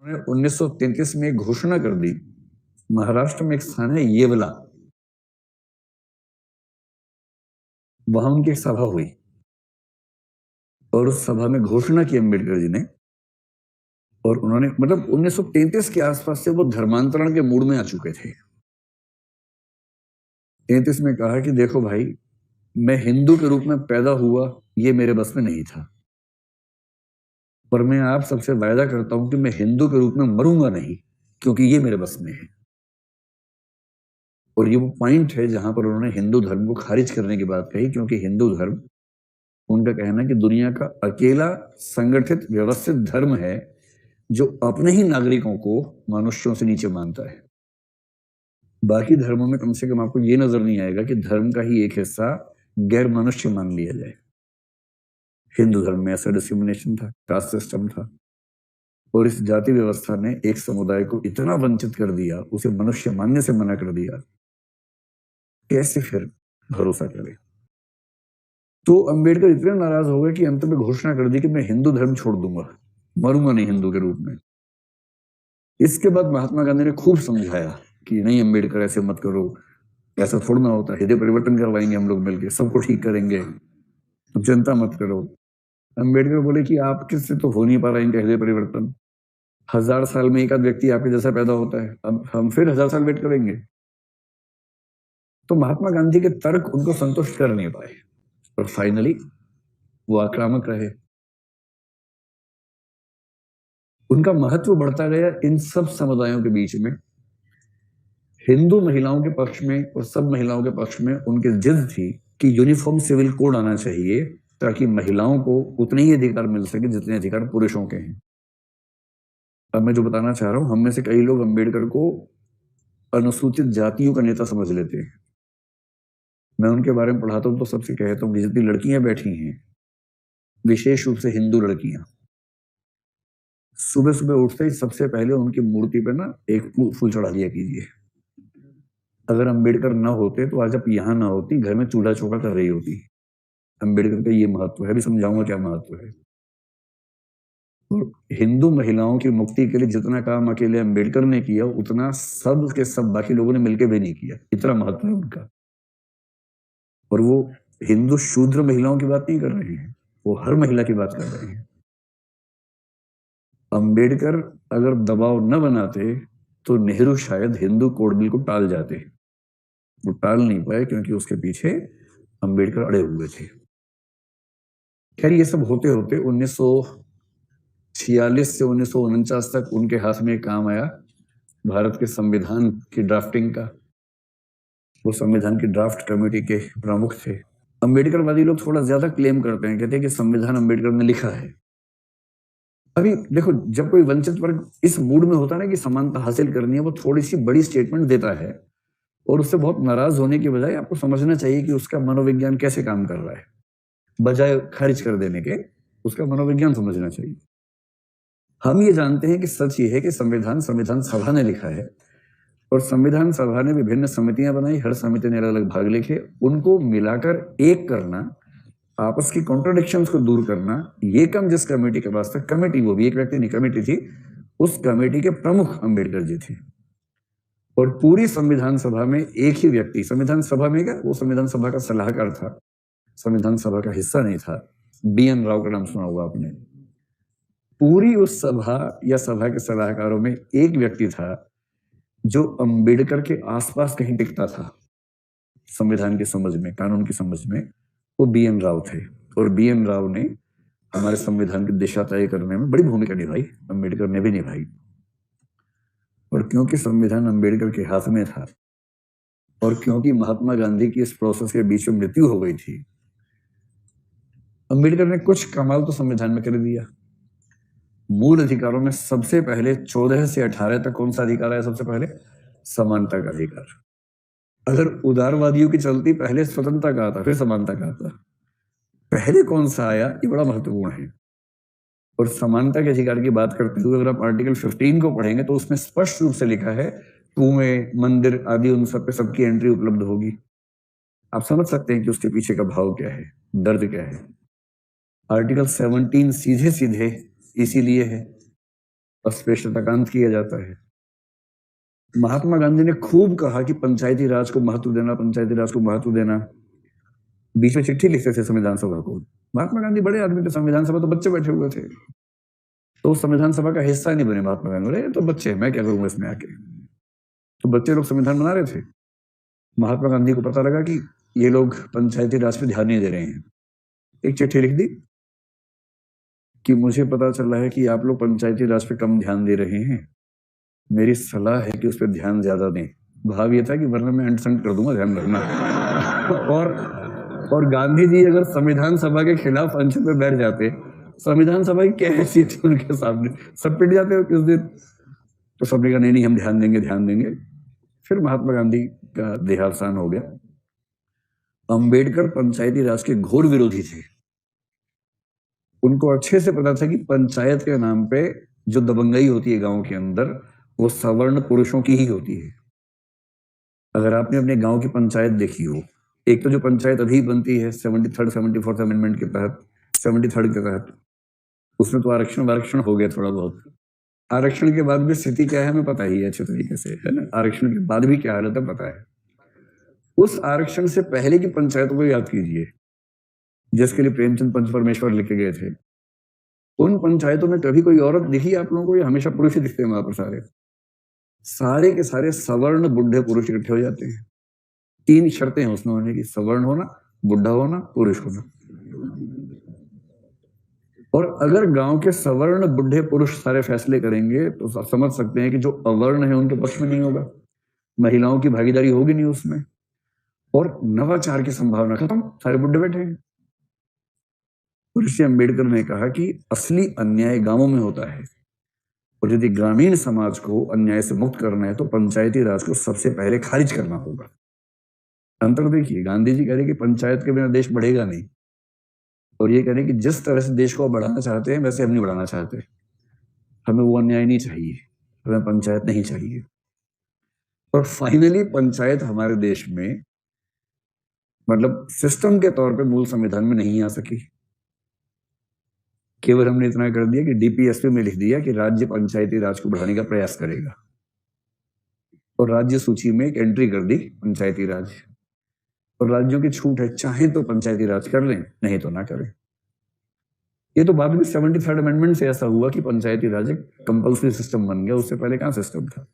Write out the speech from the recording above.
उन्होंने 1933 में एक घोषणा कर दी। महाराष्ट्र में एक स्थान है येवला, वहां उनकी एक सभा हुई और उस सभा में घोषणा की अम्बेडकर जी ने, और उन्होंने मतलब 1933 के आसपास से वो धर्मांतरण के मूड में आ चुके थे। 33 में कहा कि देखो भाई, मैं हिंदू के रूप में पैदा हुआ, ये मेरे बस में नहीं था, पर मैं आप सबसे वायदा करता हूं कि मैं हिंदू के रूप में मरूंगा नहीं, क्योंकि ये मेरे बस में है। और ये वो पॉइंट है जहां पर उन्होंने हिंदू धर्म को खारिज करने की बात कही, क्योंकि हिंदू धर्म, उनका कहना है कि दुनिया का अकेला संगठित व्यवस्थित धर्म है जो अपने ही नागरिकों को मनुष्यों से नीचे मानता है। बाकी धर्मों में कम से कम आपको ये नजर नहीं आएगा कि धर्म का ही एक हिस्सा गैर मनुष्य मान लिया जाए। हिंदू धर्म में ऐसा डिस्क्रिमिनेशन था, कास्ट सिस्टम था, और इस जाति व्यवस्था ने एक समुदाय को इतना वंचित कर दिया, उसे मनुष्य मानने से मना कर दिया, कैसे फिर भरोसा करे। तो अंबेडकर इतने नाराज हो गए कि अंत में घोषणा कर दी कि मैं हिंदू धर्म छोड़ दूंगा, मरूंगा नहीं हिंदू के रूप में। इसके बाद महात्मा गांधी ने खूब समझाया कि नहीं अंबेडकर, ऐसे मत करो, ऐसा थोड़ा ना होता, हृदय परिवर्तन करवाएंगे हम लोग मिलकर, सबको ठीक करेंगे, तुम चिंता मत करो। अंबेडकर बोले कि आपके से तो हो नहीं पा रहा है इनका हृदय परिवर्तन, 1000 साल में एक आध व्यक्ति आपके जैसा पैदा होता है, अब हम फिर 1000 साल वेट करेंगे। तो महात्मा गांधी के तर्क उनको संतुष्ट कर नहीं पाए, और फाइनली वो आक्रामक रहे। उनका महत्व बढ़ता गया इन सब समुदायों के बीच में। हिंदू महिलाओं के पक्ष में और सब महिलाओं के पक्ष में उनकी जिद थी कि यूनिफॉर्म सिविल कोड आना चाहिए, ताकि महिलाओं को उतने ही अधिकार मिल सके जितने अधिकार पुरुषों के हैं। अब मैं जो बताना चाह रहा हूं, हम में से कई लोग अंबेडकर को अनुसूचित जातियों का नेता समझ लेते हैं। मैं उनके बारे में पढ़ाता हूं तो सबसे कहता हूं कि जितनी लड़कियां बैठी हैं, विशेष रूप से हिंदू लड़कियां, सुबह सुबह उठते ही सबसे पहले उनकी मूर्ति पे ना एक फूल चढ़ा दिया कीजिए। अगर अंबेडकर ना होते तो आज आप यहां ना होती, घर में चूल्हा चौका कर रही होती। अंबेडकर का ये महत्व है, अभी समझाऊंगा क्या महत्व है। और हिंदू महिलाओं की मुक्ति के लिए जितना काम अकेले अंबेडकर ने किया, उतना सब के सब बाकी लोगों ने मिलकर भी नहीं किया, इतना महत्व है उनका। और वो हिंदू शूद्र महिलाओं की बात नहीं कर रहे हैं, वो हर महिला की बात कर रहे हैं। अंबेडकर अगर दबाव न बनाते तो नेहरू शायद हिंदू कोड बिल को टाल जाते। वो टाल नहीं पाए क्योंकि उसके पीछे अंबेडकर अड़े हुए थे। खैर, ये सब होते होते 1946 से 1949 तक उनके हाथ में काम आया भारत के संविधान की ड्राफ्टिंग का। वो संविधान की ड्राफ्ट कमेटी के प्रमुख थे। अंबेडकरवादी लोग थोड़ा ज्यादा क्लेम करते हैं, कहते हैं कि संविधान अंबेडकर ने लिखा है। अभी देखो, जब कोई वंचित वर्ग इस मूड में होता है ना कि समानता हासिल करनी है, वो थोड़ी सी बड़ी स्टेटमेंट देता है, और उससे बहुत नाराज होने की बजाय आपको समझना चाहिए कि उसका मनोविज्ञान कैसे काम कर रहा है। बजाय खारिज कर देने के, उसका मनोविज्ञान समझना चाहिए। हम ये जानते हैं कि सच ये है कि संविधान संविधान सभा ने लिखा है, और संविधान सभा ने विभिन्न समितियां बनाई, हर समिति ने अलग अलग भाग लिखे, उनको मिलाकर एक करना, आपस की कॉन्ट्रोडिक्शंस को दूर करना, ये काम जिस कमेटी के पास था, कमेटी वो भी एक व्यक्ति नहीं कमेटी थी, उस कमेटी के प्रमुख अंबेडकर जी थे। और पूरी संविधान सभा में एक ही व्यक्ति, संविधान सभा में क्या, वो संविधान सभा का सलाहकार था, संविधान सभा का हिस्सा नहीं था। BN राव का नाम सुना होगा आपने। पूरी उस सभा या सभा के सलाहकारों में एक व्यक्ति था जो अंबेडकर के आसपास कहीं टिकता था संविधान की समझ में, कानून की समझ में, वो BN राव थे। और BN राव ने हमारे संविधान की दिशा तय करने में बड़ी भूमिका निभाई, अंबेडकर ने भी निभाई। और क्योंकि संविधान अंबेडकर के हाथ में था, और क्योंकि महात्मा गांधी की इस प्रोसेस के बीच में मृत्यु हो गई थी, अंबेडकर ने कुछ कमाल तो संविधान में कर दिया। मूल अधिकारों में सबसे पहले 14 से 18 तक कौन सा अधिकार है? सबसे पहले समानता का अधिकार। अगर उदारवादियों की चलती, पहले स्वतंत्रता का आता, फिर समानता का आता, पहले कौन सा आया, ये बड़ा महत्वपूर्ण है। और समानता के अधिकार की बात करते हुए अगर आप आर्टिकल 15 को पढ़ेंगे तो उसमें स्पष्ट रूप से लिखा है, कुएं, मंदिर आदि, उन सब पे सबकी एंट्री उपलब्ध होगी। आप समझ सकते हैं कि उसके पीछे का भाव क्या है, दर्द क्या है। आर्टिकल 17 सीधे सीधे इसीलिए है अस्पृश्यताकांत किया जाता है। महात्मा गांधी ने खूब कहा कि पंचायती राज को महत्व देना, पंचायती राज को महत्व देना। बीच में चिट्ठी लिखते थे संविधान सभा को। महात्मा गांधी बड़े आदमी थे, संविधान सभा तो बच्चे बैठे हुए थे, तो संविधान सभा का हिस्सा नहीं बने महात्मा गांधी। बोले तो बच्चे, मैं क्या करूंगा इसमें आके। तो बच्चे लोग संविधान बना रहे थे। महात्मा गांधी को पता लगा कि ये लोग पंचायती राज पे ध्यान नहीं दे रहे हैं। एक चिट्ठी लिख दी कि मुझे पता चल रहा है कि आप लोग पंचायती राज पे कम ध्यान दे रहे हैं, मेरी सलाह है कि उस पर ध्यान ज्यादा दें। भाव ये था कि वरना मैं अंडरस्टैंड कर दूंगा, ध्यान रखना। और गांधी जी अगर संविधान सभा के खिलाफ अनशन पे बैठ जाते, संविधान सभा की क्या हैसियत थी उनके सामने, सब पिट जाते हो किस दिन। तो सबने कहा नहीं हम ध्यान देंगे, ध्यान देंगे। फिर महात्मा गांधी का देहावसान हो गया। अंबेडकर पंचायती राज के घोर विरोधी थे। उनको अच्छे से पता था कि पंचायत के नाम पे जो दबंगई होती है गांव के अंदर, वो सवर्ण पुरुषों की ही होती है। अगर आपने अपने गांव की पंचायत देखी हो, एक तो जो पंचायत अभी बनती है 73rd 74th अमेंडमेंट के तहत, 73rd के तहत, उसमें तो आरक्षण हो गया थोड़ा बहुत। आरक्षण के बाद भी स्थिति क्या है हमें पता ही है अच्छे तरीके से, है ना। आरक्षण के बाद भी क्या हालत है पता है। उस आरक्षण से पहले की पंचायतों को याद कीजिए, जिसके लिए प्रेमचंद पंच परमेश्वर लिखे गए थे। उन पंचायतों में कभी कोई औरत दिखी आप लोगों को, या हमेशा पुरुष ही दिखते हैं वहां पर? सारे के सारे सवर्ण बुढ़े पुरुष इकट्ठे हो जाते हैं। 3 शर्तें हैं उसमें होने की, सवर्ण होना, बुढ़ा होना, पुरुष होना। और अगर गांव के सवर्ण बुढ़े पुरुष सारे फैसले करेंगे तो समझ सकते हैं कि जो अवर्ण है उनके पक्ष में नहीं होगा, महिलाओं की भागीदारी होगी नहीं उसमें, और नवाचार की संभावना खत्म, सारे बुढ़े बैठे हैं। ऋषि अंबेडकर ने कहा कि असली अन्याय गांवों में होता है, और यदि ग्रामीण समाज को अन्याय से मुक्त करना है तो पंचायती राज को सबसे पहले खारिज करना होगा। अंतर देखिए, गांधी जी कह रहे कि पंचायत के बिना देश बढ़ेगा नहीं, और ये कह रहे कि जिस तरह से देश को बढ़ाना चाहते हैं वैसे हम नहीं बढ़ाना चाहते, हमें वो अन्याय नहीं चाहिए, हमें पंचायत नहीं चाहिए। और फाइनली पंचायत हमारे देश में मतलब सिस्टम के तौर पे मूल संविधान में नहीं आ सकी। केवल हमने इतना कर दिया कि डीपीएसपी में लिख दिया कि राज्य पंचायती राज को बढ़ाने का प्रयास करेगा, और राज्य सूची में एक एंट्री कर दी पंचायती राज, और राज्यों की छूट है, चाहे तो पंचायती राज कर लें, नहीं तो ना करें। ये तो बाद में 73rd अमेंडमेंट से ऐसा हुआ कि पंचायती राज एक कंपल्सरी सिस्टम बन गया, उससे पहले कहां सिस्टम था।